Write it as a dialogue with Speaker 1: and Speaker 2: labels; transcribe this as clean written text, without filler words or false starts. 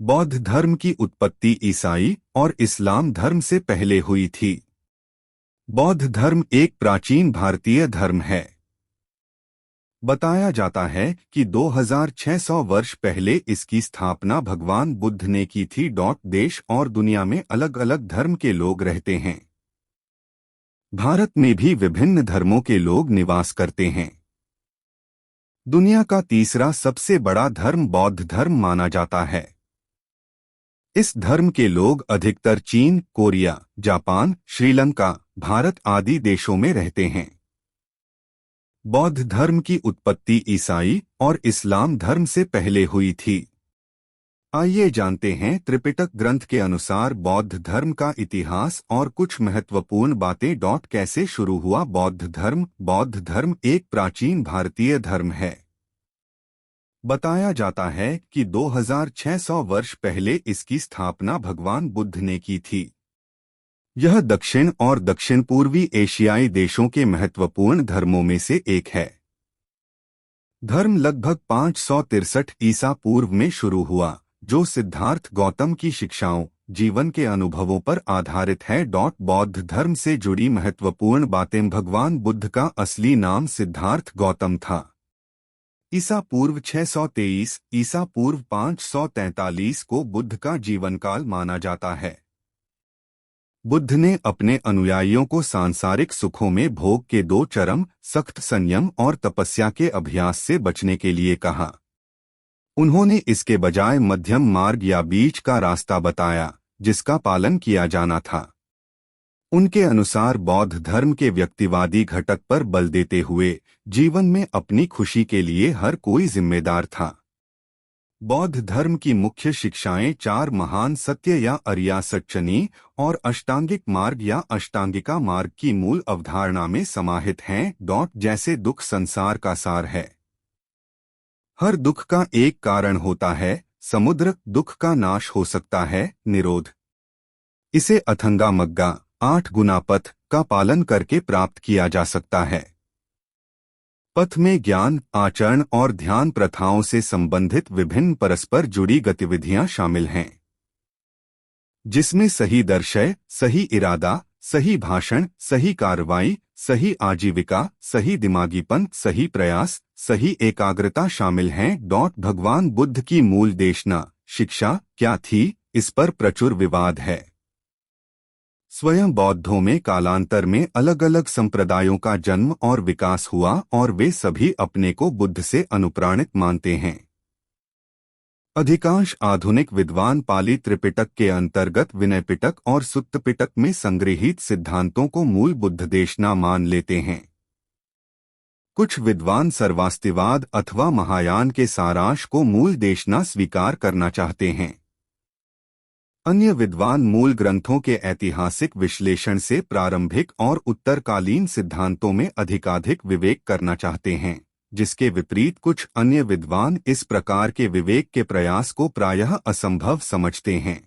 Speaker 1: बौद्ध धर्म की उत्पत्ति ईसाई और इस्लाम धर्म से पहले हुई थी। बौद्ध धर्म एक प्राचीन भारतीय धर्म है। बताया जाता है कि 2600 वर्ष पहले इसकी स्थापना भगवान बुद्ध ने की थी। देश और दुनिया में अलग अलग धर्म के लोग रहते हैं। भारत में भी विभिन्न धर्मों के लोग निवास करते हैं। दुनिया का तीसरा सबसे बड़ा धर्म बौद्ध धर्म माना जाता है। इस धर्म के लोग अधिकतर चीन, कोरिया, जापान, श्रीलंका, भारत आदि देशों में रहते हैं। बौद्ध धर्म की उत्पत्ति ईसाई और इस्लाम धर्म से पहले हुई थी। आइए जानते हैं त्रिपिटक ग्रंथ के अनुसार बौद्ध धर्म का इतिहास और कुछ महत्वपूर्ण बातें। कैसे शुरू हुआ बौद्ध धर्म? बौद्ध धर्म एक प्राचीन भारतीय धर्म है। बताया जाता है कि 2600 वर्ष पहले इसकी स्थापना भगवान बुद्ध ने की थी। यह दक्षिण और दक्षिण पूर्वी एशियाई देशों के महत्वपूर्ण धर्मों में से एक है। धर्म लगभग 563 ईसा पूर्व में शुरू हुआ, जो सिद्धार्थ गौतम की शिक्षाओं, जीवन के अनुभवों पर आधारित है। बौद्ध धर्म से जुड़ी महत्वपूर्ण बातें। भगवान बुद्ध का असली नाम सिद्धार्थ गौतम था। ईसा पूर्व 623, ईसा पूर्व 543 को बुद्ध का जीवनकाल माना जाता है। बुद्ध ने अपने अनुयायियों को सांसारिक सुखों में भोग के दो चरम, सख्त संयम और तपस्या के अभ्यास से बचने के लिए कहा। उन्होंने इसके बजाय मध्यम मार्ग या बीच का रास्ता बताया, जिसका पालन किया जाना था। उनके अनुसार बौद्ध धर्म के व्यक्तिवादी घटक पर बल देते हुए जीवन में अपनी खुशी के लिए हर कोई जिम्मेदार था। बौद्ध धर्म की मुख्य शिक्षाएं चार महान सत्य या अरियासच्चनी और अष्टांगिक मार्ग या अष्टांगिका मार्ग की मूल अवधारणा में समाहित हैं। जैसे दुख संसार का सार है। हर दुख का एक कारण होता है। समुद्र दुख का नाश हो सकता है। निरोध इसे अथंगा मग्गा 8 गुना पथ का पालन करके प्राप्त किया जा सकता है। पथ में ज्ञान, आचरण और ध्यान प्रथाओं से संबंधित विभिन्न परस्पर जुड़ी गतिविधियां शामिल हैं, जिसमें सही दर्शय, सही इरादा, सही भाषण, सही कार्रवाई, सही आजीविका, सही दिमागीपन, सही प्रयास, सही एकाग्रता शामिल हैं। भगवान बुद्ध की मूल देशना, शिक्षा क्या थी, इस पर प्रचुर विवाद है। स्वयं बौद्धों में कालांतर में अलग अलग संप्रदायों का जन्म और विकास हुआ और वे सभी अपने को बुद्ध से अनुप्राणित मानते हैं। अधिकांश आधुनिक विद्वान पाली त्रिपिटक के अंतर्गत विनय पिटक और सुत्त पिटक में संगृहीत सिद्धांतों को मूल बुद्ध देशना मान लेते हैं। कुछ विद्वान सर्वास्तिवाद अथवा महायान के सारांश को मूल देशना स्वीकार करना चाहते हैं। अन्य विद्वान मूल ग्रंथों के ऐतिहासिक विश्लेषण से प्रारंभिक और उत्तरकालीन सिद्धांतों में अधिकाधिक विवेक करना चाहते हैं, जिसके विपरीत कुछ अन्य विद्वान इस प्रकार के विवेक के प्रयास को प्रायः असंभव समझते हैं।